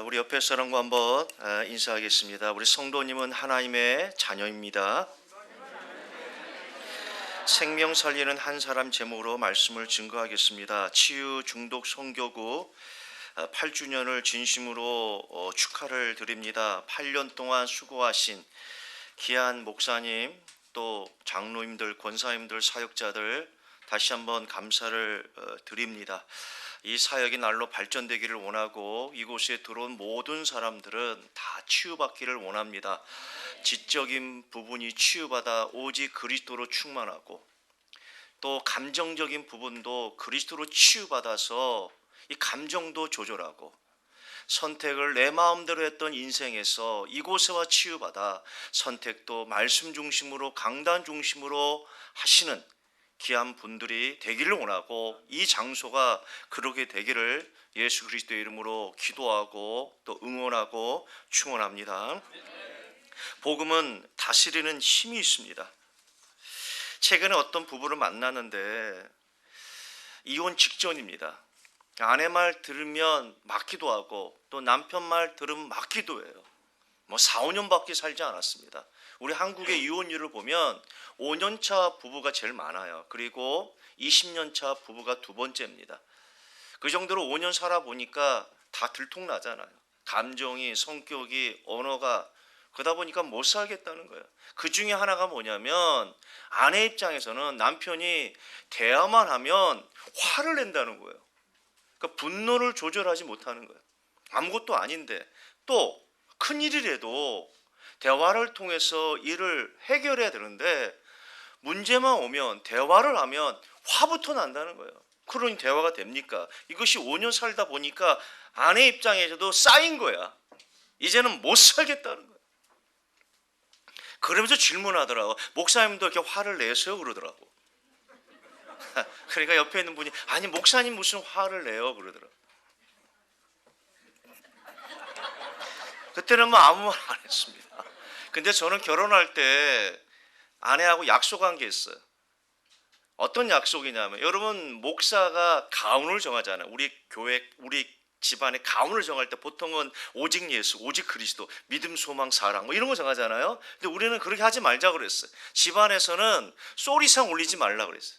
우리 옆에 사람과 한번 인사하겠습니다. 우리 성도님은 하나님의 자녀입니다. 생명 살리는 한 사람 제목으로 말씀을 증거하겠습니다. 치유 중독 선교구 8주년을 진심으로 축하를 드립니다. 8년 동안 수고하신 귀한 목사님, 또 장로님들, 권사님들, 사역자들 다시 한번 감사를 드립니다. 이 사역이 날로 발전되기를 원하고 이곳에 들어온 모든 사람들은 다 치유받기를 원합니다. 지적인 부분이 치유받아 오직 그리스도로 충만하고, 또 감정적인 부분도 그리스도로 치유받아서 이 감정도 조절하고, 선택을 내 마음대로 했던 인생에서 이곳에와 치유받아 선택도 말씀 중심으로, 강단 중심으로 하시는 귀한 분들이 되기를 원하고, 이 장소가 그러게 되기를 예수 그리스도의 이름으로 기도하고 또 응원하고 축원합니다. 복음은 다스리는 힘이 있습니다. 최근에 어떤 부부를 만나는데 이혼 직전입니다. 아내 말 들으면 맞기도 하고 또 남편 말 들으면 맞기도 해요. 4, 5년밖에 살지 않았습니다. 우리 한국의 이혼율을 보면 5년차 부부가 제일 많아요. 그리고 20년차 부부가 두 번째입니다. 그 정도로 5년 살아보니까 다 들통나잖아요. 감정이, 성격이, 언어가, 그러다 보니까 못 살겠다는 거예요. 그 중에 하나가 뭐냐면 아내 입장에서는 남편이 대화만 하면 화를 낸다는 거예요. 그러니까 분노를 조절하지 못하는 거예요. 아무것도 아닌데, 또 큰일이라도 대화를 통해서 일을 해결해야 되는데 문제만 오면, 대화를 하면 화부터 난다는 거예요. 그러니 대화가 됩니까? 이것이 5년 살다 보니까 아내 입장에서도 쌓인 거야. 이제는 못 살겠다는 거예요. 그러면서 질문하더라고. 목사님도 이렇게 화를 내세요? 그러더라고. 그러니까 옆에 있는 분이, 아니 목사님 무슨 화를 내요? 그러더라고. 그때는 아무 말 안 했습니다. 근데 저는 결혼할 때 아내하고 약속한 게 있어요. 어떤 약속이냐면, 여러분 목사가 가운을 정하잖아요. 우리 교회, 우리 집안의 가운을 정할 때 보통은 오직 예수, 오직 그리스도, 믿음, 소망, 사랑 이런 거 정하잖아요. 근데 우리는 그렇게 하지 말자고 그랬어요. 집안에서는 솔 이상 올리지 말라 그랬어요.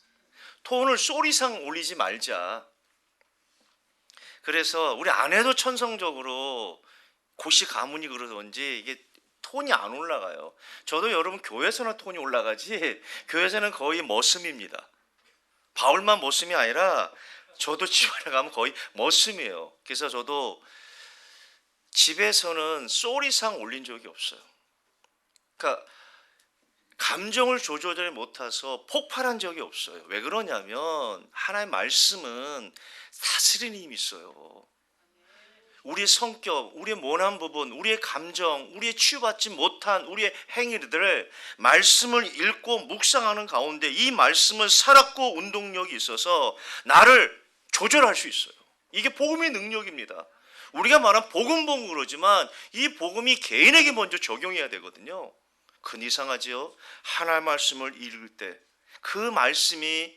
톤을 솔 이상 올리지 말자. 그래서 우리 아내도 천성적으로 고시 가문이 그러던지 이게 톤이 안 올라가요. 저도 여러분 교회에서나 톤이 올라가지, 교회에서는 거의 머슴입니다. 바울만 머슴이 아니라 저도 집안에 가면 거의 머슴이에요. 그래서 저도 집에서는 솔 이상 올린 적이 없어요. 그러니까 감정을 조절을 못해서 폭발한 적이 없어요. 왜 그러냐면 하나님의 말씀은 다스리는 힘이 있어요. 우리의 성격, 우리의 모난 부분, 우리의 감정, 우리의 치유받지 못한 우리의 행위들을 말씀을 읽고 묵상하는 가운데 이 말씀은 살았고 운동력이 있어서 나를 조절할 수 있어요. 이게 복음의 능력입니다. 우리가 말한 복음 그러지만 이 복음이 개인에게 먼저 적용해야 되거든요. 큰 이상하지요? 하나님의 말씀을 읽을 때 그 말씀이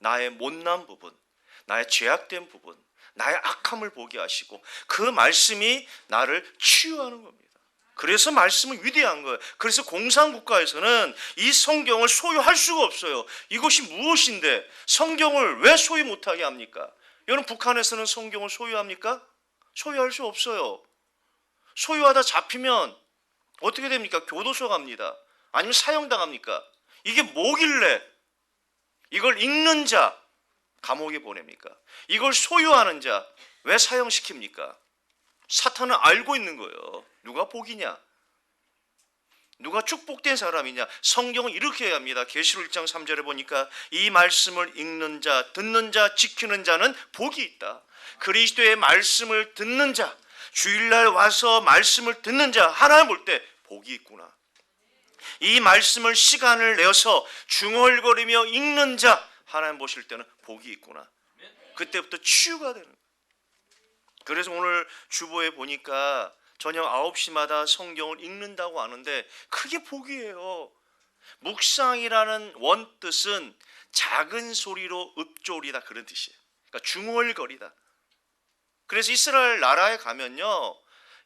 나의 못난 부분, 나의 죄악된 부분, 나의 악함을 보게 하시고 그 말씀이 나를 치유하는 겁니다. 그래서 말씀은 위대한 거예요. 그래서 공산국가에서는 이 성경을 소유할 수가 없어요. 이것이 무엇인데 성경을 왜 소유 못하게 합니까? 여러분 북한에서는 성경을 소유합니까? 소유할 수 없어요. 소유하다 잡히면 어떻게 됩니까? 교도소 갑니다. 아니면 사형당합니까? 이게 뭐길래 이걸 읽는 자 감옥에 보냅니까? 이걸 소유하는 자 왜 사형시킵니까? 사탄은 알고 있는 거예요. 누가 복이냐? 누가 축복된 사람이냐? 성경은 이렇게 해야 합니다. 계시록 1장 3절에 보니까 이 말씀을 읽는 자, 듣는 자, 지키는 자는 복이 있다. 그리스도의 말씀을 듣는 자, 주일날 와서 말씀을 듣는 자, 하나님 볼 때 복이 있구나. 이 말씀을 시간을 내어서 중얼거리며 읽는 자, 하나님 보실 때는 복이 있구나. 그때부터 치유가 되는 거예요. 그래서 오늘 주보에 보니까 저녁 9시마다 성경을 읽는다고 하는데 그게 복이에요. 묵상이라는 원뜻은 작은 소리로 읊조리다, 그런 뜻이에요. 그러니까 중얼거리다. 그래서 이스라엘 나라에 가면요,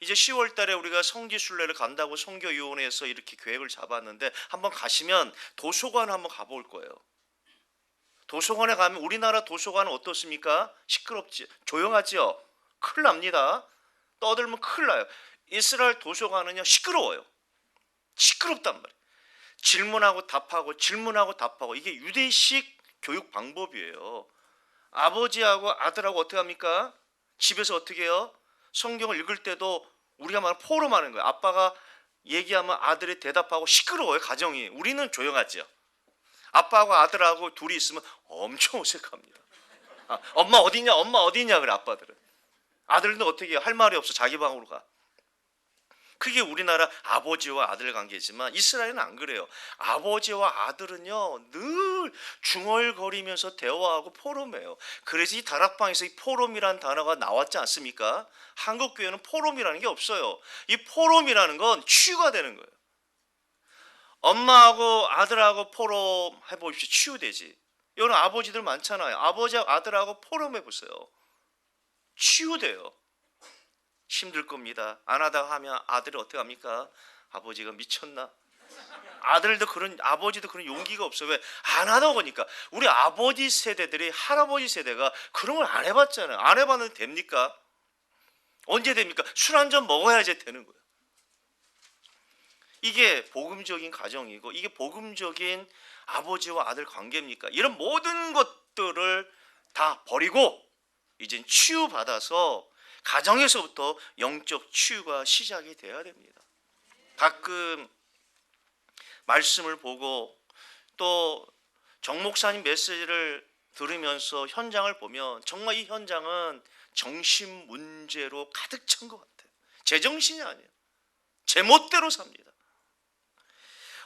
이제 10월 달에 우리가 성지순례를 간다고 선교위원회에서 이렇게 계획을 잡았는데 한번 가시면 도서관 한번 가볼 거예요. 도서관에 가면 우리나라 도서관은 어떻습니까? 시끄럽지, 조용하지요. 큰일 납니다. 떠들면 큰일 나요. 이스라엘 도서관은요 시끄러워요. 시끄럽단 말이에요. 질문하고 답하고 질문하고 답하고, 이게 유대식 교육 방법이에요. 아버지하고 아들하고 어떻게 합니까? 집에서 어떻게 해요? 성경을 읽을 때도 우리가 말하는 포럼하는 거예요. 아빠가 얘기하면 아들이 대답하고 시끄러워요, 가정이. 우리는 조용하죠. 아빠하고 아들하고 둘이 있으면 엄청 어색합니다. 엄마 어디냐, 엄마 어디냐 그래 아빠들은. 아들은 어떻게 해요? 할 말이 없어, 자기 방으로 가. 그게 우리나라 아버지와 아들 관계지만 이스라엘은 안 그래요. 아버지와 아들은요 늘 중얼거리면서 대화하고 포럼해요. 그래서 이 다락방에서 이 포럼이라는 단어가 나왔지 않습니까? 한국 교회는 포럼이라는 게 없어요. 이 포럼이라는 건 치유가 되는 거예요. 엄마하고 아들하고 포럼 해보십시오. 치유되지. 여러분 아버지들 많잖아요. 아버지하고 아들하고 포럼 해보세요. 치유돼요. 힘들 겁니다. 안 하다가 하면 아들이 어떻게 합니까? 아버지가 미쳤나? 아버지도 그런 용기가 없어요. 왜? 안 하다 보니까. 우리 아버지 세대들이, 할아버지 세대가 그런 걸 안 해봤잖아요. 안 해봤는데 됩니까? 언제 됩니까? 술 한 잔 먹어야지 되는 거예요. 이게 복음적인 가정이고 이게 복음적인 아버지와 아들 관계입니까? 이런 모든 것들을 다 버리고 이젠 치유받아서 가정에서부터 영적 치유가 시작이 돼야 됩니다. 가끔 말씀을 보고 또 정 목사님 메시지를 들으면서 현장을 보면 정말 이 현장은 정신 문제로 가득 찬 것 같아요. 제정신이 아니에요. 제멋대로 삽니다.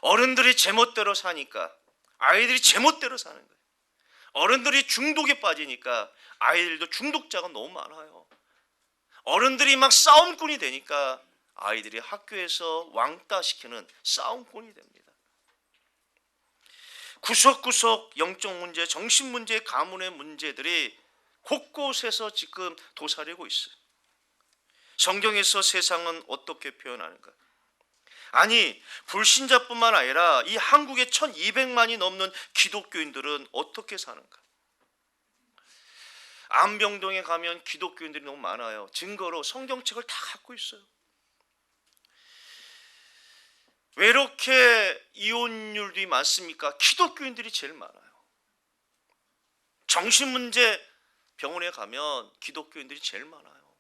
어른들이 제멋대로 사니까 아이들이 제멋대로 사는 거예요. 어른들이 중독에 빠지니까 아이들도 중독자가 너무 많아요. 어른들이 막 싸움꾼이 되니까 아이들이 학교에서 왕따시키는 싸움꾼이 됩니다. 구석구석 영적 문제, 정신 문제, 가문의 문제들이 곳곳에서 지금 도사리고 있어요. 성경에서 세상은 어떻게 표현하는가? 아니, 불신자뿐만 아니라 이 한국의 1200만이 넘는 기독교인들은 어떻게 사는가? 안병동에 가면 기독교인들이 너무 많아요. 증거로 성경책을 다 갖고 있어요. 왜 이렇게 이혼율이 많습니까? 기독교인들이 제일 많아요. 정신문제 병원에 가면 기독교인들이 제일 많아요.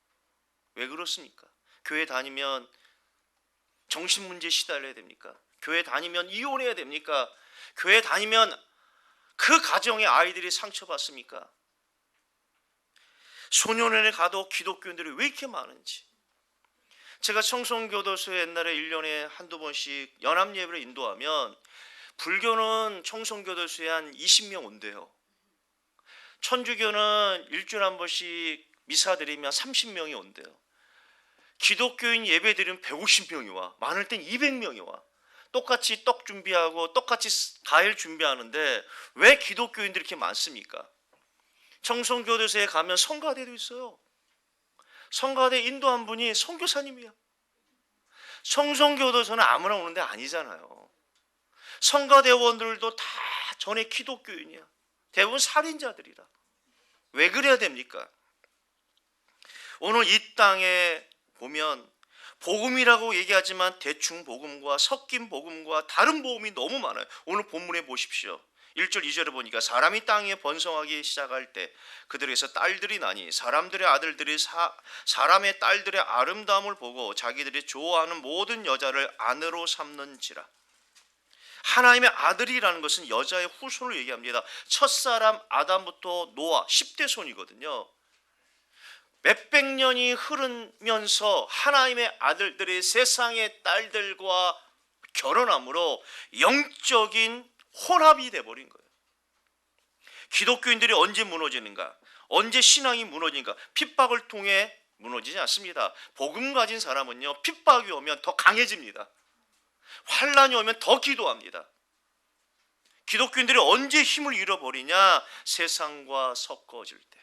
왜 그렇습니까? 교회 다니면 정신문제에 시달려야 됩니까? 교회 다니면 이혼해야 됩니까? 교회 다니면 그 가정의 아이들이 상처받습니까? 소년원에 가도 기독교인들이 왜 이렇게 많은지. 제가 청송교도소에 옛날에 1년에 한두 번씩 연합예배를 인도하면 불교는 청송교도소에 한 20명 온대요. 천주교는 일주일에 한 번씩 미사 드리면 30명이 온대요. 기독교인 예배 드리면 150명이 와. 많을 땐 200명이 와. 똑같이 떡 준비하고 똑같이 과일 준비하는데 왜 기독교인들이 이렇게 많습니까? 청송교도소에 가면 성가대도 있어요. 성가대 인도한 분이 선교사님이야. 청송교도소는 아무나 오는 데 아니잖아요. 성가대원들도 다 전에 기독교인이야. 대부분 살인자들이라. 왜 그래야 됩니까? 오늘 이 땅에 보면 복음이라고 얘기하지만 대충 복음과 섞인 복음과 다른 복음이 너무 많아요. 오늘 본문에 보십시오. 1절 2절에 보니까 사람이 땅에 번성하기 시작할 때 그들에게서 딸들이 나니 사람들의 아들들이 사람의 딸들의 아름다움을 보고 자기들이 좋아하는 모든 여자를 아내로 삼는지라. 하나님의 아들이라는 것은 여자의 후손을 얘기합니다. 첫사람 아담부터 노아 10대 손이거든요. 몇백 년이 흐르면서 하나님의 아들들이 세상의 딸들과 결혼함으로 영적인 혼합이 돼버린 거예요. 기독교인들이 언제 무너지는가? 언제 신앙이 무너지는가? 핍박을 통해 무너지지 않습니다. 복음 가진 사람은요, 핍박이 오면 더 강해집니다. 환란이 오면 더 기도합니다. 기독교인들이 언제 힘을 잃어버리냐? 세상과 섞어질 때.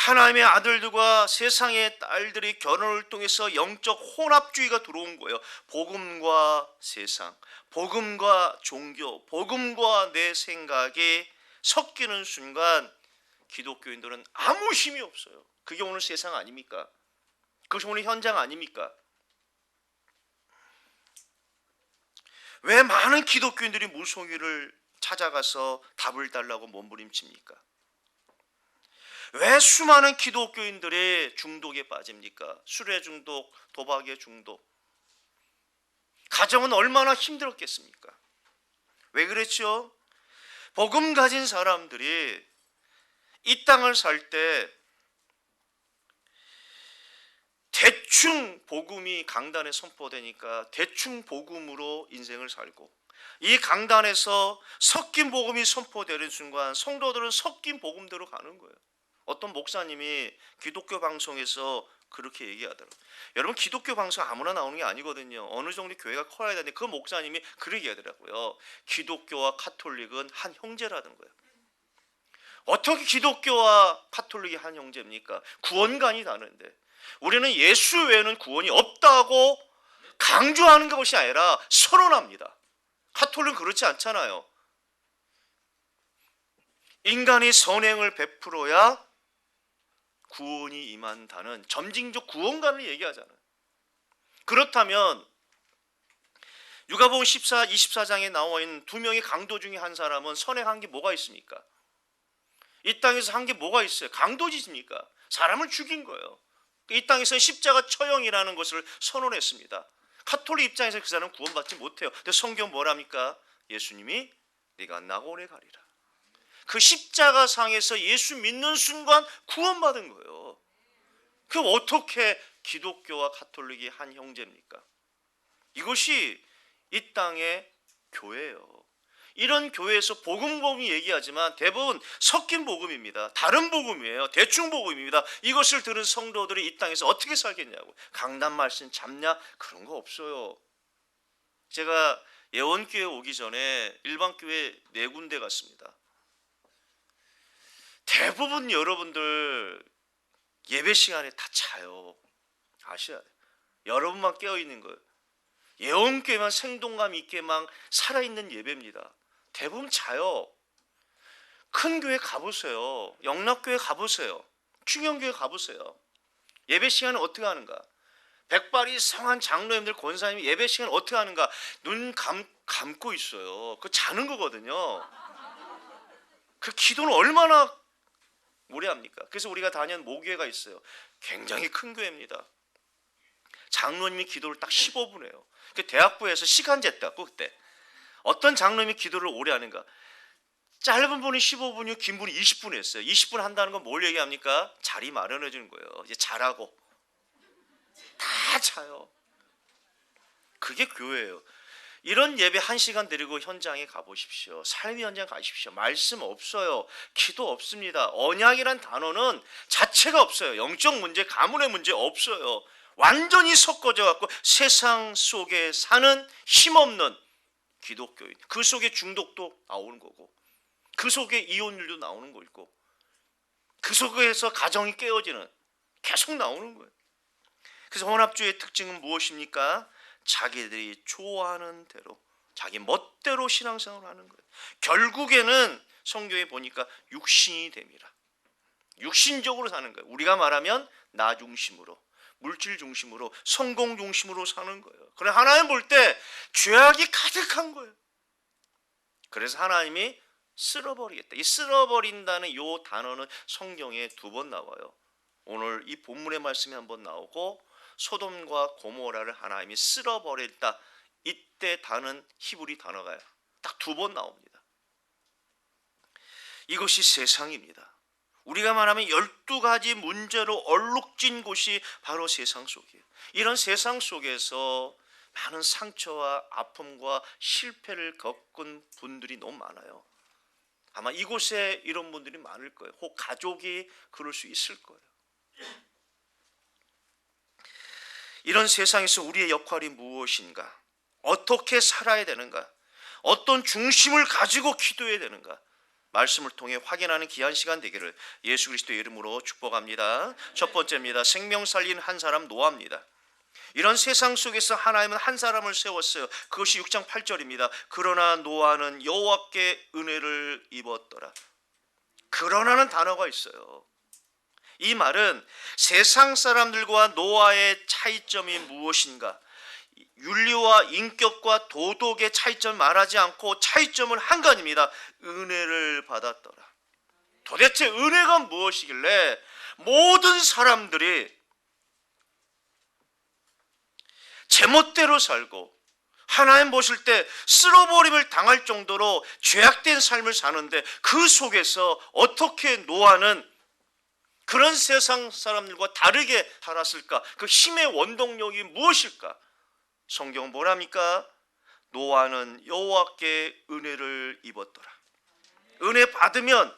하나님의 아들들과 세상의 딸들이 결혼을 통해서 영적 혼합주의가 들어온 거예요. 복음과 세상, 복음과 종교, 복음과 내 생각이 섞이는 순간 기독교인들은 아무 힘이 없어요. 그게 오늘 세상 아닙니까? 그것이 오늘 현장 아닙니까? 왜 많은 기독교인들이 무속인을 찾아가서 답을 달라고 몸부림칩니까? 왜 수많은 기독교인들이 중독에 빠집니까? 술에 중독, 도박에 중독. 가정은 얼마나 힘들었겠습니까? 왜 그랬죠? 복음 가진 사람들이 이 땅을 살 때 대충 복음이 강단에 선포되니까 대충 복음으로 인생을 살고, 이 강단에서 섞인 복음이 선포되는 순간 성도들은 섞인 복음대로 가는 거예요. 어떤 목사님이 기독교 방송에서 그렇게 얘기하더라고요. 여러분, 기독교 방송 아무나 나오는 게 아니거든요. 어느 정도 교회가 커야 되는데 그 목사님이 그렇게 얘기하더라고요. 기독교와 카톨릭은 한 형제라는 거예요. 어떻게 기독교와 카톨릭이 한 형제입니까? 구원관이 다른데. 우리는 예수 외에는 구원이 없다고 강조하는 것이 아니라 선언합니다. 카톨릭은 그렇지 않잖아요. 인간이 선행을 베풀어야 구원이 임한다는 점징적 구원관을 얘기하잖아요. 그렇다면 누가복음 24장에 나와 있는 두 명의 강도 중에 한 사람은 선행한 게 뭐가 있습니까? 이 땅에서 한 게 뭐가 있어요? 강도짓입니까? 사람을 죽인 거예요. 이 땅에서는 십자가 처형이라는 것을 선언했습니다. 카톨릭 입장에서 그 사람은 구원받지 못해요. 근데 성경 뭐랍니까? 예수님이 네가 나고 오래 가리라. 그 십자가 상에서 예수 믿는 순간 구원받은 거예요. 그럼 어떻게 기독교와 카톨릭이 한 형제입니까? 이것이 이 땅의 교회예요. 이런 교회에서 복음이 얘기하지만 대부분 섞인 복음입니다. 다른 복음이에요. 대충 복음입니다. 이것을 들은 성도들이 이 땅에서 어떻게 살겠냐고. 강단 말씀 잡냐? 그런 거 없어요. 제가 예원교회 오기 전에 일반교회 4군데 갔습니다. 대부분 여러분들 예배 시간에 다 자요. 아셔야 돼요. 여러분만 깨어있는 거예요. 예원교회만 생동감 있게 막 살아있는 예배입니다. 대부분 자요. 큰 교회 가보세요. 영락교회 가보세요. 충영교회 가보세요. 예배 시간은 어떻게 하는가? 백발이 성한 장로님들 권사님이 예배 시간 어떻게 하는가? 눈 감고 있어요. 그거 자는 거거든요. 그 기도는 얼마나 오래 합니까? 그래서 우리가 다니는 모교회가 있어요. 굉장히 큰 교회입니다. 장로님이 기도를 딱 15분 해요. 그 대학부에서 시간 쟀다고 그때. 어떤 장로님이 기도를 오래 하는가? 짧은 분이 15분이요, 긴 분이 20분 했어요. 20분 한다는 건 뭘 얘기합니까? 자리 마련해 주는 거예요. 이제 자라고. 다 자요. 그게 교회예요. 이런 예배 1시간 드리고 현장에 가보십시오. 삶의 현장 가십시오. 말씀 없어요. 기도 없습니다. 언약이란 단어는 자체가 없어요. 영적 문제, 가문의 문제 없어요. 완전히 섞어져 갖고 세상 속에 사는 힘없는 기독교인, 그 속에 중독도 나오는 거고, 그 속에 이혼율도 나오는 거고, 그 속에서 가정이 깨어지는 계속 나오는 거예요. 그래서 혼합주의의 특징은 무엇입니까? 자기들이 좋아하는 대로, 자기 멋대로 신앙생활을 하는 거예요. 결국에는 성경에 보니까 육신이 됩니다. 육신적으로 사는 거예요. 우리가 말하면 나 중심으로, 물질 중심으로, 성공 중심으로 사는 거예요. 그러나 하나님 볼 때 죄악이 가득한 거예요. 그래서 하나님이 쓸어버리겠다. 이 쓸어버린다는 이 단어는 성경에 2번 나와요. 오늘 이 본문의 말씀이 한번 나오고, 소돔과 고모라를 하나님이 쓸어버렸다. 이때 다는 히브리 단어가 딱 2번 나옵니다. 이것이 세상입니다. 우리가 말하면 12가지 문제로 얼룩진 곳이 바로 세상 속이에요. 이런 세상 속에서 많은 상처와 아픔과 실패를 겪은 분들이 너무 많아요. 아마 이곳에 이런 분들이 많을 거예요. 혹 가족이 그럴 수 있을 거예요. 이런 세상에서 우리의 역할이 무엇인가? 어떻게 살아야 되는가? 어떤 중심을 가지고 기도해야 되는가? 말씀을 통해 확인하는 귀한 시간 되기를 예수 그리스도의 이름으로 축복합니다. 첫 번째입니다. 생명 살린 한 사람 노아입니다. 이런 세상 속에서 하나님은 한 사람을 세웠어요. 그것이 6장 8절입니다. 그러나 노아는 여호와께 은혜를 입었더라. 그러나는 단어가 있어요. 이 말은 세상 사람들과 노아의 차이점이 무엇인가? 윤리와 인격과 도덕의 차이점 말하지 않고 차이점은 한 가지입니다. 은혜를 받았더라. 도대체 은혜가 무엇이길래 모든 사람들이 제멋대로 살고 하나님 보실 때 쓸어버림을 당할 정도로 죄악된 삶을 사는데 그 속에서 어떻게 노아는 그런 세상 사람들과 다르게 살았을까? 그 힘의 원동력이 무엇일까? 성경은 뭐랍니까? 노아는 여호와께 은혜를 입었더라. 은혜 받으면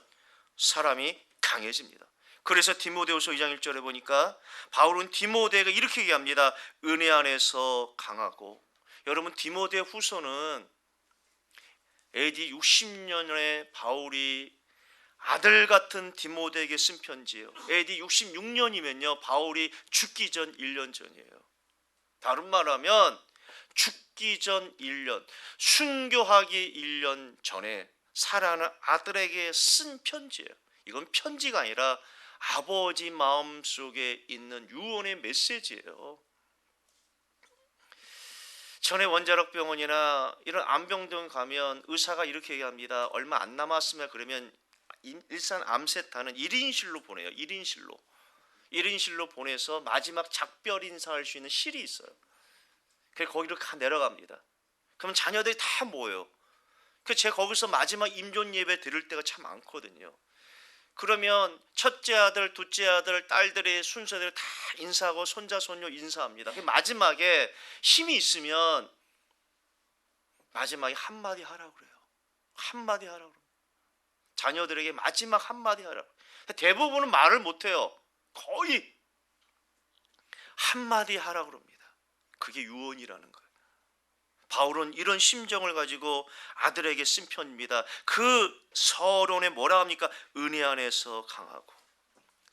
사람이 강해집니다. 그래서 디모데후서 2장 1절에 보니까 바울은 디모데에게 이렇게 얘기합니다. 은혜 안에서 강하고. 여러분, 디모데 후서는 AD 60년에 바울이 아들 같은 디모데에게 쓴 편지예요. AD 66년이면요 바울이 죽기 전 1년 전이에요. 다른 말하면 죽기 전 1년, 순교하기 1년 전에 사랑하는 아들에게 쓴 편지예요. 이건 편지가 아니라 아버지 마음속에 있는 유언의 메시지예요. 전에 원자력 병원이나 이런 암병동 가면 의사가 이렇게 얘기합니다. 얼마 안 남았으면 그러면 일산 암세타는 1인실로 보내요. 1인실로 보내서 마지막 작별 인사할 수 있는 실이 있어요. 그래서 거기로 내려갑니다. 그럼 자녀들이 다 모여요. 그래서 제가 거기서 마지막 임종 예배 드릴 때가 참 많거든요. 그러면 첫째 아들, 둘째 아들, 딸들의 순서대로 다 인사하고 손자, 손녀 인사합니다. 마지막에 힘이 있으면 마지막에 한마디 하라고 그래요. 한마디 하라고 그래요. 자녀들에게 마지막 한마디 하라고. 대부분은 말을 못해요. 거의 한마디 하라고 합니다. 그게 유언이라는 거예요. 바울은 이런 심정을 가지고 아들에게 쓴 편입니다. 그 서론에 뭐라 합니까? 은혜 안에서 강하고.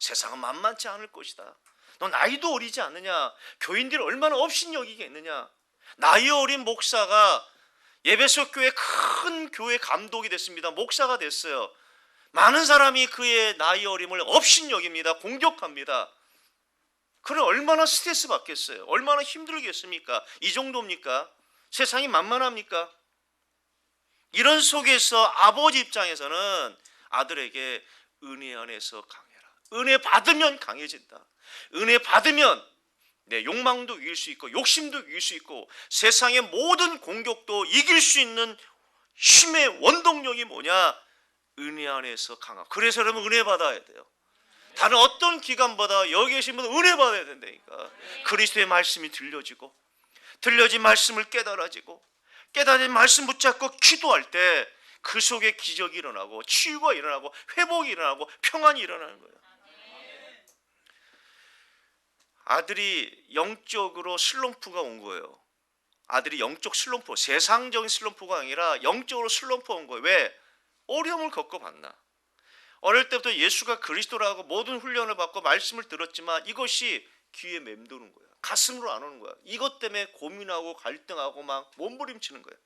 세상은 만만치 않을 것이다. 너 나이도 어리지 않느냐? 교인들이 얼마나 업신여기겠느냐? 나이 어린 목사가 예배소 교회 큰 교회 감독이 됐습니다. 목사가 됐어요. 많은 사람이 그의 나이 어림을 업신여깁니다. 공격합니다. 그럼 얼마나 스트레스 받겠어요? 얼마나 힘들겠습니까? 이 정도입니까? 세상이 만만합니까? 이런 속에서 아버지 입장에서는 아들에게 은혜 안에서 강해라. 은혜 받으면 강해진다. 은혜 받으면 내 욕망도 이길 수 있고 욕심도 이길 수 있고 세상의 모든 공격도 이길 수 있는 힘의 원동력이 뭐냐? 은혜 안에서 강하고. 그래서 여러분 은혜 받아야 돼요. 다른 어떤 기관보다 여기 계신 분은 은혜 받아야 된다니까. 그리스도의 말씀이 들려지고 들려진 말씀을 깨달아지고 깨달은 말씀 붙잡고 기도할 때 그 속에 기적이 일어나고 치유가 일어나고 회복이 일어나고 평안이 일어나는 거예요. 아들이 영적으로 슬럼프가 온 거예요. 아들이 영적 슬럼프, 세상적인 슬럼프가 아니라 영적으로 슬럼프가 온 거예요. 왜? 어려움을 겪어봤나. 어릴 때부터 예수가 그리스도라고 모든 훈련을 받고 말씀을 들었지만 이것이 귀에 맴도는 거예요. 가슴으로 안 오는 거예요. 이것 때문에 고민하고 갈등하고 막 몸부림치는 거예요.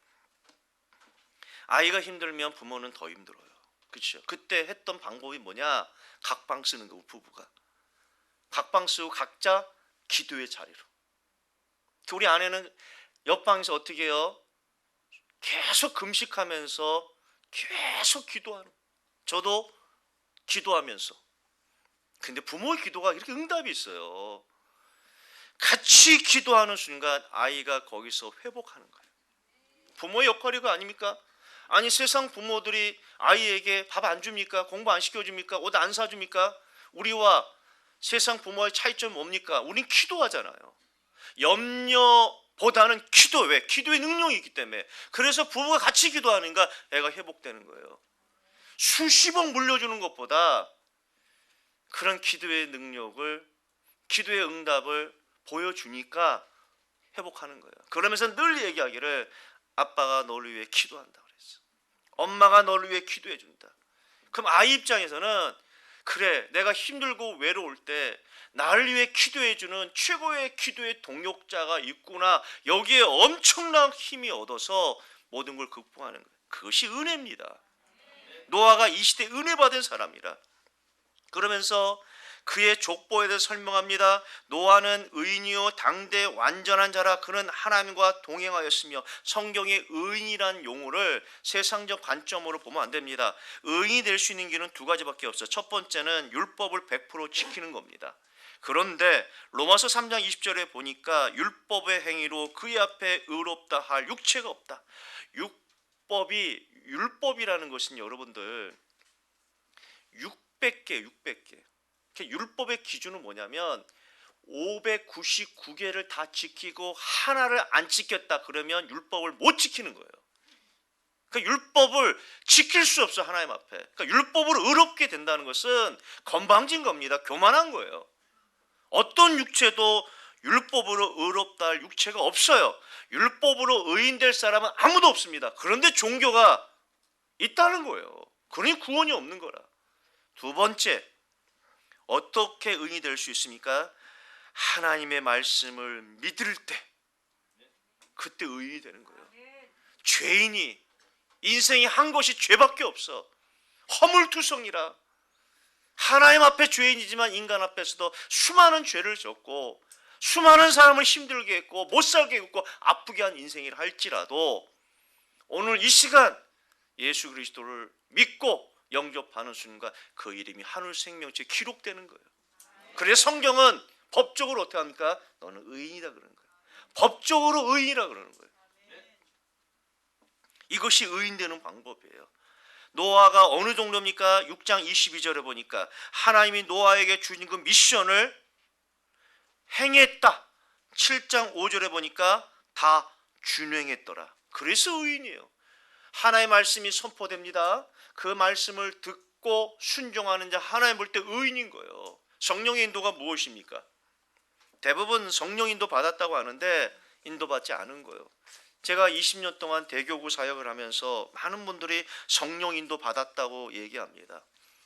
아이가 힘들면 부모는 더 힘들어요. 그렇죠? 그때 했던 방법이 뭐냐? 각방 쓰는 거고, 부부가 각방 쓰고 각자 기도의 자리로. 우리 아내는 옆방에서 어떻게 해요? 계속 금식하면서 계속 기도하는. 저도 기도하면서. 근데 부모의 기도가 이렇게 응답이 있어요. 같이 기도하는 순간 아이가 거기서 회복하는 거예요. 부모의 역할이 그거 아닙니까? 아니 세상 부모들이 아이에게 밥 안 줍니까? 공부 안 시켜줍니까? 옷 안 사줍니까? 우리와 세상 부모의 차이점이 뭡니까? 우린 기도하잖아요. 염려보다는 기도. 왜? 기도의 능력이 있기 때문에. 그래서 부부가 같이 기도하니까 애가 회복되는 거예요. 수십억 물려주는 것보다 그런 기도의 능력을, 기도의 응답을 보여주니까 회복하는 거예요. 그러면서 늘 얘기하기를 아빠가 너를 위해 기도한다 그랬어. 엄마가 너를 위해 기도해 준다. 그럼 아이 입장에서는 그래, 내가 힘들고 외로울 때 나를 위해 기도해주는 최고의 기도의 동력자가 있구나. 여기에 엄청난 힘이 얻어서 모든 걸 극복하는 거예요. 그것이 은혜입니다. 노아가 이 시대에 은혜 받은 사람이라. 그러면서 그의 족보에 대해 설명합니다. 노아는 의인이요 당대 완전한 자라. 그는 하나님과 동행하였으며. 성경의 의인이란 용어를 세상적 관점으로 보면 안 됩니다. 의인이 될 수 있는 길은 두 가지밖에 없어요. 첫 번째는 율법을 100% 지키는 겁니다. 그런데 로마서 3장 20절에 보니까 율법의 행위로 그의 앞에 의롭다 할 육체가 없다. 율법이라는 것은 여러분들 600개. 율법의 기준은 뭐냐면 599개를 다 지키고 하나를 안 지켰다 그러면 율법을 못 지키는 거예요. 그러니까 율법을 지킬 수 없어 하나님 앞에. 그러니까 율법으로 의롭게 된다는 것은 건방진 겁니다. 교만한 거예요. 어떤 육체도 율법으로 의롭다 할 육체가 없어요. 율법으로 의인될 사람은 아무도 없습니다. 그런데 종교가 있다는 거예요. 그러니 구원이 없는 거라. 두 번째, 어떻게 의인이 될 수 있습니까? 하나님의 말씀을 믿을 때 그때 의인이 되는 거예요. 죄인이 인생이 한 것이 죄밖에 없어. 허물투성이라. 하나님 앞에 죄인이지만 인간 앞에서도 수많은 죄를 졌고 수많은 사람을 힘들게 했고 못 살게 했고 아프게 한 인생이라 할지라도 오늘 이 시간 예수 그리스도를 믿고 영접하는 순간 그 이름이 하늘 생명체에 기록되는 거예요. 그래서 성경은 법적으로 어떻게 합니까? 너는 의인이다 그러는 거예요. 법적으로 의인이라 그러는 거예요. 이것이 의인 되는 방법이에요. 노아가 어느 정도입니까? 6장 22절에 보니까 하나님이 노아에게 주신 그 미션을 행했다. 7장 5절에 보니까 다 준행했더라. 그래서 의인이에요. 하나님의 말씀이 선포됩니다. 그 말씀을 듣고 순종하는 자 하나님 볼 때 의인인 거예요. 성령의 인도가 무엇입니까? 대부분 성령 인도 받았다고 하는데 인도받지 않은 거예요. 제가 20년 동안 대교구 사역을 하면서 많은 분들이 성령 인도 받았다고 얘기합니다.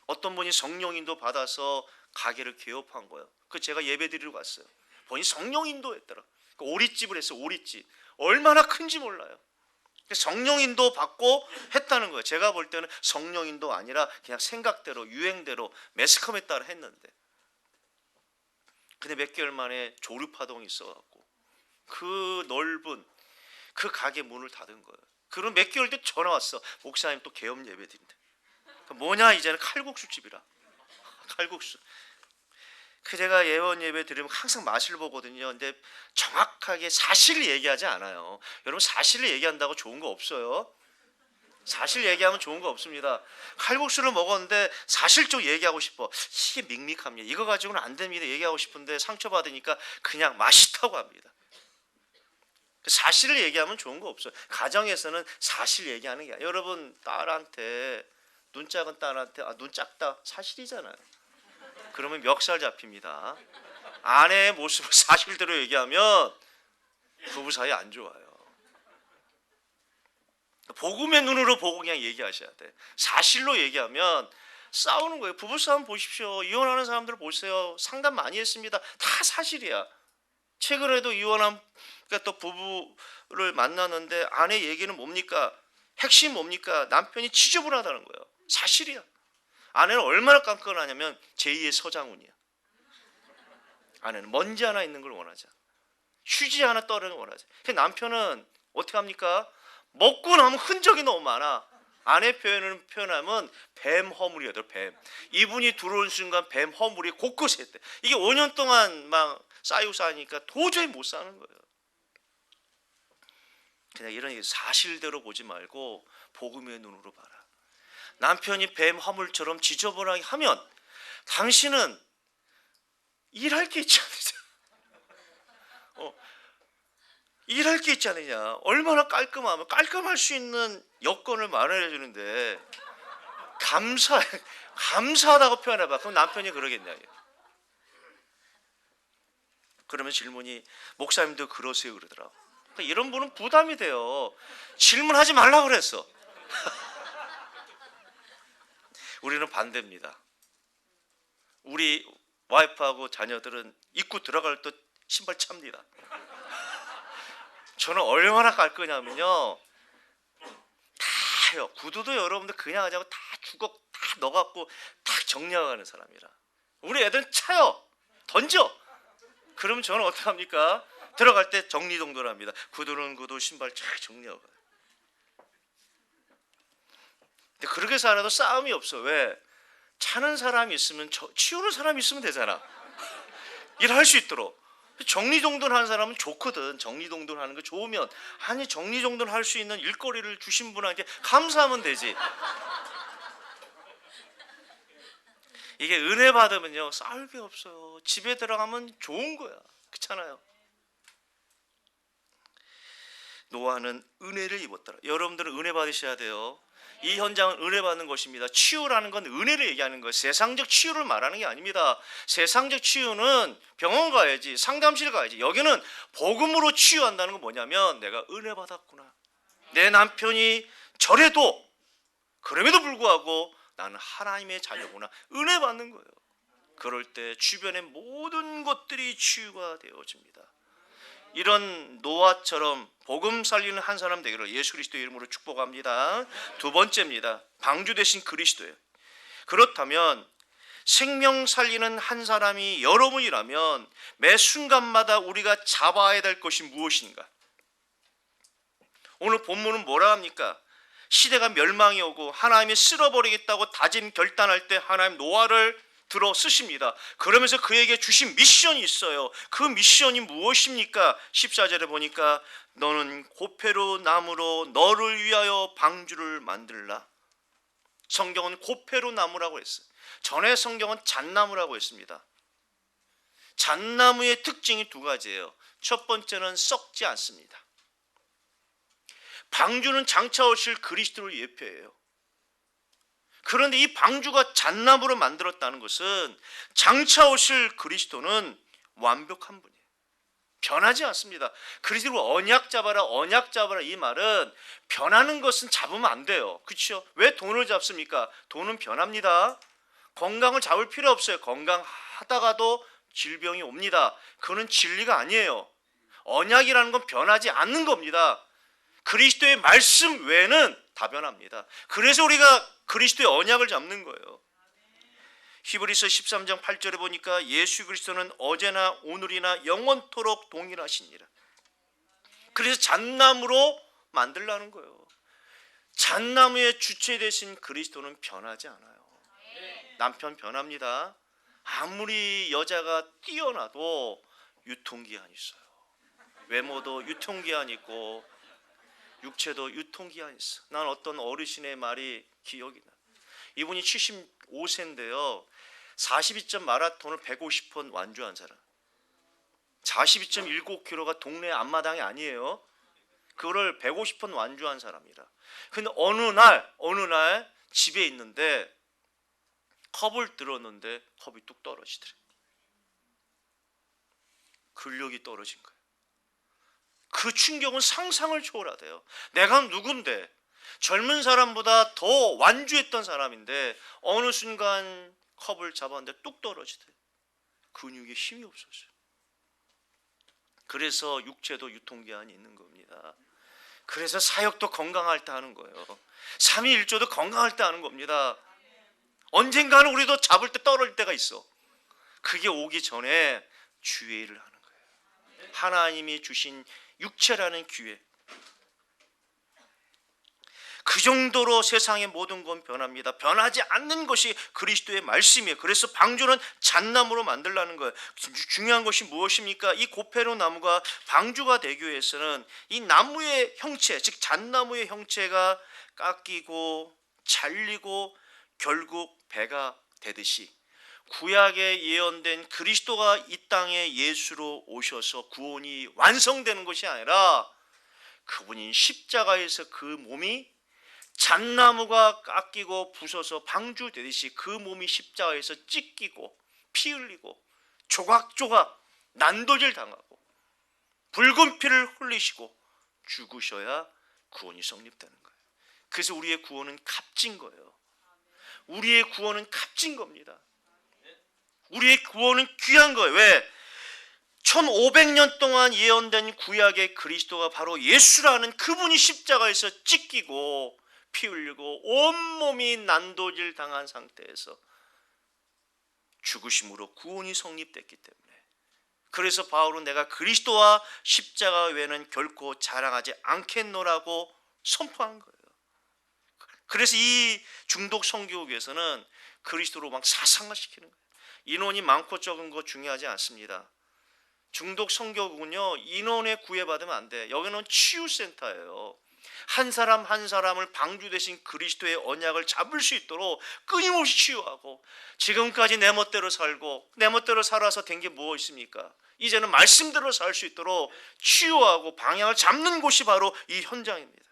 어떤 분이 성령 인도 받아서 가게를 개업한 거예요. 그 제가 예배 드리러 갔어요. 본인이 성령 인도했더라. 오리집을 했어요. 오리집. 얼마나 큰지 몰라요. 성령 인도 받고 했다는 거예요. 제가 볼 때는 성령 인도 아니라 그냥 생각대로 유행대로 매스컴에 따라 했는데 근데 몇 개월 만에 조류파동이 있어갖고 그 넓은 그 가게 문을 닫은 거예요. 그럼 몇 개월 뒤에 전화 왔어. 목사님 또 개업 예배 드린대. 뭐냐 이제는 칼국수 집이라. 칼국수. 그 제가 예원 예배 드리면 항상 맛을 보거든요. 근데 정확하게 사실을 얘기하지 않아요. 여러분 사실을 얘기한다고 좋은 거 없어요. 사실 얘기하면 좋은 거 없습니다. 칼국수를 먹었는데 사실 좀 얘기하고 싶어. 이게 밋밋합니다. 이거 가지고는 안 됩니다. 얘기하고 싶은데 상처받으니까 그냥 맛있다고 합니다. 사실을 얘기하면 좋은 거 없어요. 가정에서는 사실 얘기하는 게 아니에요. 여러분 딸한테 눈 작은 딸한테 눈 작다 사실이잖아요. 그러면 멱살 잡힙니다. 아내의 모습을 사실대로 얘기하면 부부 사이 안 좋아요. 복음의 눈으로 보고 그냥 얘기하셔야 돼. 사실로 얘기하면 싸우는 거예요. 부부싸움 보십시오. 이혼하는 사람들 보세요. 상담 많이 했습니다. 다 사실이야. 최근에도 이혼한 또 부부를 만나는데 아내 얘기는 뭡니까? 핵심 뭡니까? 남편이 지저분하다는 거예요. 사실이야. 아내는 얼마나 깐깐하냐면 제2의 서장훈이야. 아내는 먼지 하나 있는 걸 원하지 않아. 휴지 하나 떨어지는 걸 원하지. 남편은 어떻게 합니까? 먹고 나면 흔적이 너무 많아. 아내 표현하면 뱀 허물이거든. 뱀. 이분이 들어온 순간 뱀 허물이 곳곳에 있대. 이게 5년 동안 막 쌓이고 쌓으니까 도저히 못 사는 거예요. 그냥 이런 사실대로 보지 말고 복음의 눈으로 봐라. 남편이 뱀 허물처럼 지저분하게 하면 당신은 일할 게 있지 않느냐. 일할 게 있지 않느냐. 얼마나 깔끔하면 깔끔할 수 있는 여건을 마련해 주는데 감사하다고 표현해봐. 그럼 남편이 그러겠냐. 그러면 질문이 목사님도 그러세요 그러더라고. 그러니까 이런 분은 부담이 돼요. 질문하지 말라고 그랬어. 우리는 반대입니다. 우리 와이프하고 자녀들은 입구 들어갈 때 신발 찹니다. 저는 얼마나 갈 거냐면요, 다 해요. 구두도 여러분들 그냥 하자고 다 주걱 다 넣어갖고 다 정리하고 가는 사람이라. 우리 애들은 차요, 던져. 그러면 저는 어떻게 합니까? 들어갈 때 정리정돈합니다. 구두는 구두, 신발 쫙 정리하고 가요. 근데 그렇게 살아도 싸움이 없어. 왜? 차는 사람이 있으면 치우는 사람이 있으면 되잖아. 일할 수 있도록. 정리정돈하는 사람은 좋거든. 정리정돈하는 거 좋으면, 아니 정리정돈할 수 있는 일거리를 주신 분한테 감사하면 되지. 이게 은혜 받으면요 싸울 게 없어요. 집에 들어가면 좋은 거야. 그렇잖아요. 노아는 은혜를 입었더라. 여러분들은 은혜 받으셔야 돼요. 이 현장은 은혜 받는 것입니다. 치유라는 건 은혜를 얘기하는 거예요. 세상적 치유를 말하는 게 아닙니다. 세상적 치유는 병원 가야지, 상담실 가야지. 여기는 복음으로 치유한다는 건 뭐냐면, 내가 은혜 받았구나. 내 남편이 저래도, 그럼에도 불구하고 나는 하나님의 자녀구나. 은혜 받는 거예요. 그럴 때 주변의 모든 것들이 치유가 되어집니다. 이런 노아처럼 복음 살리는 한 사람 되기를 예수 그리스도의 이름으로 축복합니다. 두 번째입니다. 방주 되신 그리스도예요. 그렇다면 생명 살리는 한 사람이 여러분이라면 매 순간마다 우리가 잡아야 될 것이 무엇인가? 오늘 본문은 뭐라 합니까? 시대가 멸망이 오고 하나님이 쓸어버리겠다고 다짐 결단할 때 하나님 노아를 들어 쓰십니다. 그러면서 그에게 주신 미션이 있어요. 그 미션이 무엇입니까? 14절에 보니까 너는 고페로 나무로 너를 위하여 방주를 만들라. 성경은 고페로 나무라고 했어요. 전에 성경은 잣나무라고 했습니다. 잣나무의 특징이 두 가지예요. 첫 번째는 썩지 않습니다. 방주는 장차 오실 그리스도를 예표해요. 그런데 이 방주가 잣나무로 만들었다는 것은 장차 오실 그리스도는 완벽한 분이에요. 변하지 않습니다. 그리스도 언약 잡아라, 언약 잡아라, 이 말은 변하는 것은 잡으면 안 돼요. 그렇죠? 왜 돈을 잡습니까? 돈은 변합니다. 건강을 잡을 필요 없어요. 건강하다가도 질병이 옵니다. 그거는 진리가 아니에요. 언약이라는 건 변하지 않는 겁니다. 그리스도의 말씀 외에는 다 변합니다. 그래서 우리가 그리스도의 언약을 잡는 거예요. 히브리서 13장 8절에 보니까 예수 그리스도는 어제나 오늘이나 영원토록 동일하시니라. 그래서 잣나무로 만들라는 거예요. 잣나무의 주체 되신 그리스도는 변하지 않아요. 남편 변합니다. 아무리 여자가 뛰어나도 유통기한이 있어요. 외모도 유통기한이 있고 육체도 유통기한이 있어. 난 어떤 어르신의 말이 기억이 나. 이분이 75세인데요 42점 마라톤을 150번 완주한 사람. 42.19km가 동네 앞마당이 아니에요. 그거를 150번 완주한 사람이라. 근데 어느 날 집에 있는데 컵을 들었는데 컵이 뚝 떨어지더래. 근력이 떨어진 거예요. 그 충격은 상상을 초월하대요. 내가 누군데, 젊은 사람보다 더 완주했던 사람인데 어느 순간 컵을 잡았는데 뚝 떨어지대. 근육에 힘이 없어져요. 그래서 육체도 유통기한이 있는 겁니다. 그래서 사역도 건강할 때 하는 거예요. 삼위일조도 건강할 때 하는 겁니다. 언젠가는 우리도 잡을 때 떨어질 때가 있어. 그게 오기 전에 주의 일을 하는 거예요. 하나님이 주신 육체라는 기회. 그 정도로 세상의 모든 건 변합니다. 변하지 않는 것이 그리스도의 말씀이에요. 그래서 방주는 잣나무로 만들라는 거예요. 중요한 것이 무엇입니까? 이 고페로 나무가 방주가 되기 위해서는 이 나무의 형체, 즉 잣나무의 형체가 깎이고 잘리고 결국 배가 되듯이 구약에 예언된 그리스도가 이 땅에 예수로 오셔서 구원이 완성되는 것이 아니라 그분이 십자가에서 그 몸이 잣나무가 깎이고 부서서 방주되듯이 그 몸이 십자가에서 찢기고 피 흘리고 조각조각 난도질 당하고 붉은 피를 흘리시고 죽으셔야 구원이 성립되는 거예요. 그래서 우리의 구원은 값진 거예요. 우리의 구원은 값진 겁니다. 우리의 구원은 귀한 거예요. 왜? 1500년 동안 예언된 구약의 그리스도가 바로 예수라는 그분이 십자가에서 찢기고 피 흘리고 온몸이 난도질 당한 상태에서 죽으심으로 구원이 성립됐기 때문에, 그래서 바울은 내가 그리스도와 십자가 외에는 결코 자랑하지 않겠노라고 선포한 거예요. 그래서 이 중독 성교국에서는 그리스도로 막 사상화시키는 거예요. 인원이 많고 적은 거 중요하지 않습니다. 중독 성교국은요, 인원에 구애받으면 안 돼. 여기는 치유센터예요. 한 사람 한 사람을 방주 대신 그리스도의 언약을 잡을 수 있도록 끊임없이 치유하고, 지금까지 내 멋대로 살고 내 멋대로 살아서 된 게 뭐 있습니까? 이제는 말씀대로 살 수 있도록 치유하고 방향을 잡는 곳이 바로 이 현장입니다.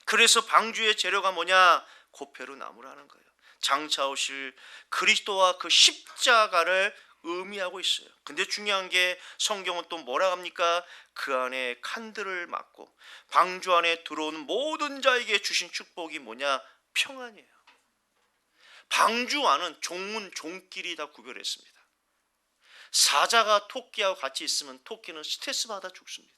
그래서 방주의 재료가 뭐냐? 고페르 나무라는 거예요. 장차오실 그리스도와 그 십자가를 의미하고 있어요. 근데 중요한 게 성경은 또 뭐라 합니까? 그 안에 칸들을 막고 방주 안에 들어오는 모든 자에게 주신 축복이 뭐냐? 평안이에요. 방주 안은 종문 종끼리 다 구별했습니다. 사자가 토끼하고 같이 있으면 토끼는 스트레스 받아 죽습니다.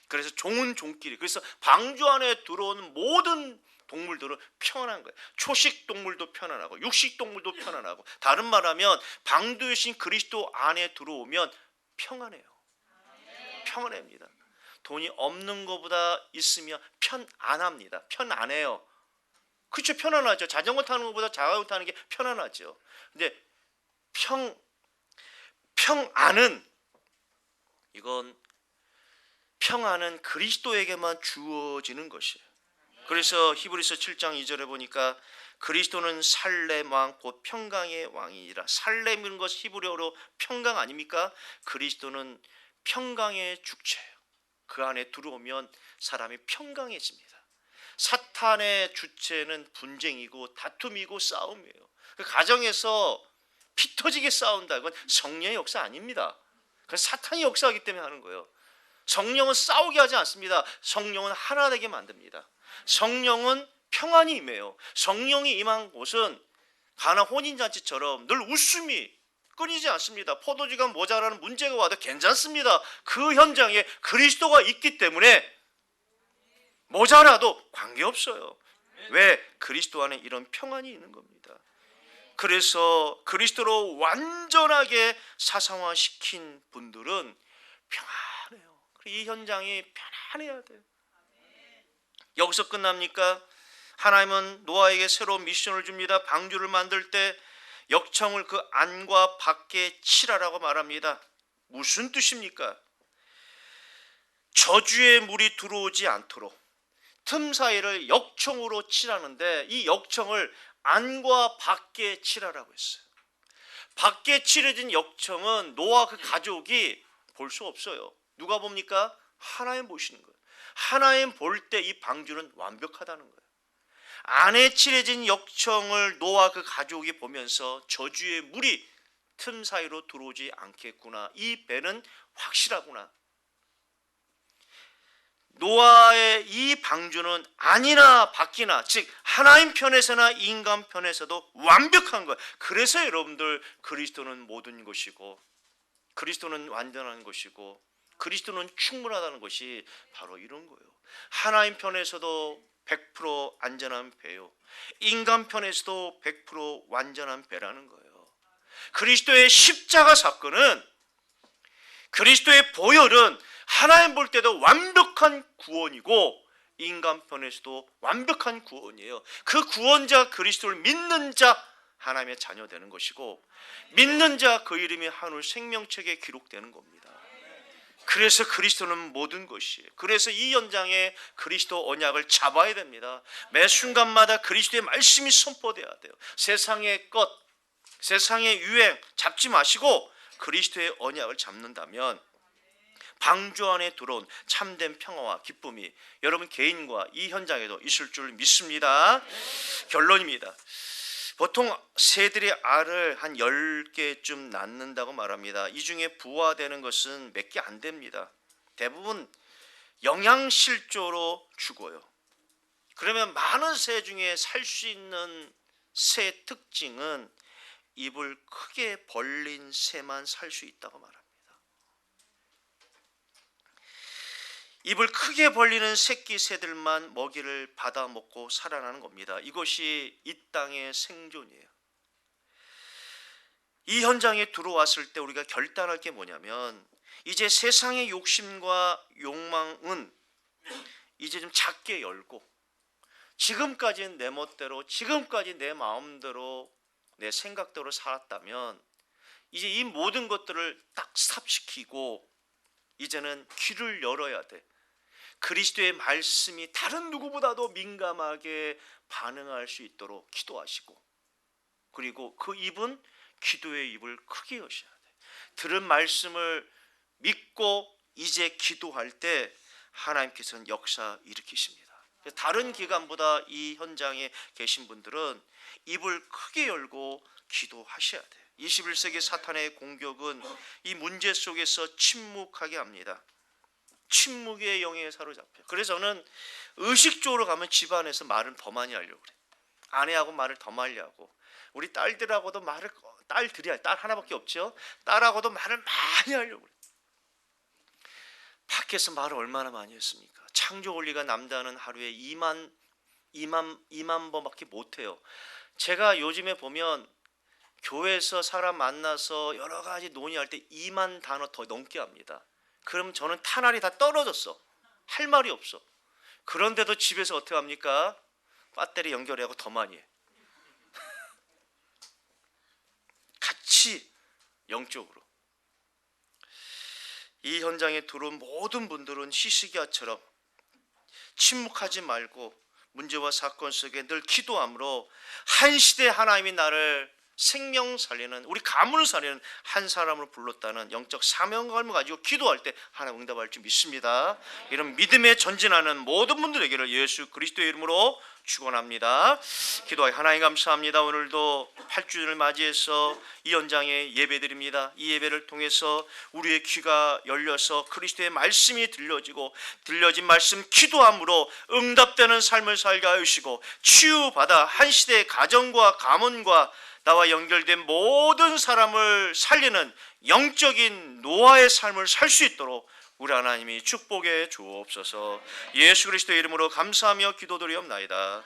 그래서 종은 종끼리, 그래서 방주 안에 들어오는 모든 동물들은 편안한 거예요. 초식 동물도 편안하고 육식 동물도 편안하고, 다른 말하면 방주이신 그리스도 안에 들어오면 평안해요. 평안합니다. 돈이 없는 것보다 있으면 편안합니다. 편안해요. 그렇죠. 편안하죠. 자전거 타는 것보다 자전거 타는 게 편안하죠. 근데 평안은, 이건 평안은 그리스도에게만 주어지는 것이에요. 그래서 히브리서 7장 2절에 보니까 그리스도는 살렘 왕 곧 평강의 왕이니라. 살렘이라는 것 히브리어로 평강 아닙니까? 그리스도는 평강의 주체예요. 그 안에 들어오면 사람이 평강해집니다. 사탄의 주체는 분쟁이고 다툼이고 싸움이에요. 그 가정에서 피 터지게 싸운다, 이건 성령의 역사 아닙니다. 그래서 사탄이 역사하기 때문에 하는 거예요. 성령은 싸우게 하지 않습니다. 성령은 하나 되게 만듭니다. 성령은 평안이 임해요. 성령이 임한 곳은 가나 혼인잔치처럼 늘 웃음이 끊이지 않습니다. 포도주가 모자라는 문제가 와도 괜찮습니다. 그 현장에 그리스도가 있기 때문에 모자라도 관계없어요. 왜? 그리스도 안에 이런 평안이 있는 겁니다. 그래서 그리스도로 완전하게 사상화시킨 분들은 평안해요. 이 현장이 편안해야 돼요. 여기서 끝납니까? 하나님은 노아에게 새로운 미션을 줍니다. 방주를 만들 때 역청을 그 안과 밖에 칠하라고 말합니다. 무슨 뜻입니까? 저주의 물이 들어오지 않도록 틈 사이를 역청으로 칠하는데, 이 역청을 안과 밖에 칠하라고 했어요. 밖에 칠해진 역청은 노아 그 가족이 볼 수 없어요. 누가 봅니까? 하나님 보시는 거예요. 하나님 볼 때 이 방주는 완벽하다는 거예요. 안에 칠해진 역청을 노아 그 가족이 보면서 저주의 물이 틈 사이로 들어오지 않겠구나, 이 배는 확실하구나. 노아의 이 방주는 안이나 밖이나, 즉 하나님 편에서나 인간 편에서도 완벽한 거예요. 그래서 여러분들, 그리스도는 모든 것이고 그리스도는 완전한 것이고 그리스도는 충분하다는 것이 바로 이런 거예요. 하나님 편에서도 100% 안전한 배요, 인간 편에서도 100% 완전한 배라는 거예요. 그리스도의 십자가 사건은, 그리스도의 보혈은 하나님 볼 때도 완벽한 구원이고 인간 편에서도 완벽한 구원이에요. 그 구원자 그리스도를 믿는 자 하나님의 자녀 되는 것이고, 믿는 자 그 이름이 하늘 생명책에 기록되는 겁니다. 그래서 그리스도는 모든 것이에요. 그래서 이 현장에 그리스도 언약을 잡아야 됩니다. 매 순간마다 그리스도의 말씀이 선포돼야 돼요. 세상의 것, 세상의 유행 잡지 마시고 그리스도의 언약을 잡는다면 방주 안에 들어온 참된 평화와 기쁨이 여러분 개인과 이 현장에도 있을 줄 믿습니다. 결론입니다. 보통 새들이 알을 한 10개쯤 낳는다고 말합니다. 이 중에 부화되는 것은 몇 개 안 됩니다. 대부분 영양실조로 죽어요. 그러면 많은 새 중에 살 수 있는 새의 특징은 입을 크게 벌린 새만 살 수 있다고 말합니다. 입을 크게 벌리는 새끼 새들만 먹이를 받아 먹고 살아나는 겁니다. 이것이 이 땅의 생존이에요. 이 현장에 들어왔을 때 우리가 결단할 게 뭐냐면, 이제 세상의 욕심과 욕망은 이제 좀 작게 열고, 지금까지는 내 멋대로, 지금까지 내 마음대로, 내 생각대로 살았다면 이제 이 모든 것들을 딱 스탑시키고 이제는 귀를 열어야 돼. 그리스도의 말씀이 다른 누구보다도 민감하게 반응할 수 있도록 기도하시고, 그리고 그 입은 기도의 입을 크게 여셔야 돼. 들은 말씀을 믿고 이제 기도할 때 하나님께서는 역사 일으키십니다. 다른 기간보다 이 현장에 계신 분들은 입을 크게 열고 기도하셔야 돼요. 21세기 사탄의 공격은 이 문제 속에서 침묵하게 합니다. 침묵의 영에 사로잡혀. 그래서 저는 의식적으로 가면 집안에서 말을 더 많이 하려고 그래. 아내하고 말을 더 많이 하고, 우리 딸들하고도 말을, 딸 하나밖에 없죠. 딸하고도 말을 많이 하려고 그래. 밖에서 말을 얼마나 많이 했습니까? 창조 원리가 남자는 하루에 2만 번밖에 못해요. 제가 요즘에 보면 교회에서 사람 만나서 여러 가지 논의할 때 2만 단어 더 넘게 합니다. 그럼 저는 탄알이 다 떨어졌어. 할 말이 없어. 그런데도 집에서 어떻게 합니까? 배터리 연결하고 더 많이 해. 같이 영적으로. 이 현장에 들어온 모든 분들은 히스기야처럼 침묵하지 말고 문제와 사건 속에 늘 기도함으로 한 시대 하나님이 나를 생명 살리는, 우리 가문을 살리는 한 사람을 불렀다는 영적 사명감을 가지고 기도할 때 하나님 응답할 줄 믿습니다. 이런 믿음에 전진하는 모든 분들에게를 예수 그리스도의 이름으로 축원합니다. 기도하여 하나님 감사합니다. 오늘도 8주년을 맞이해서 이 현장에 예배드립니다. 이 예배를 통해서 우리의 귀가 열려서 그리스도의 말씀이 들려지고, 들려진 말씀 기도함으로 응답되는 삶을 살게 하시고, 치유받아 한 시대의 가정과 가문과 나와 연결된 모든 사람을 살리는 영적인 노아의 삶을 살 수 있도록 우리 하나님이 축복해 주옵소서. 예수 그리스도의 이름으로 감사하며 기도드리옵나이다.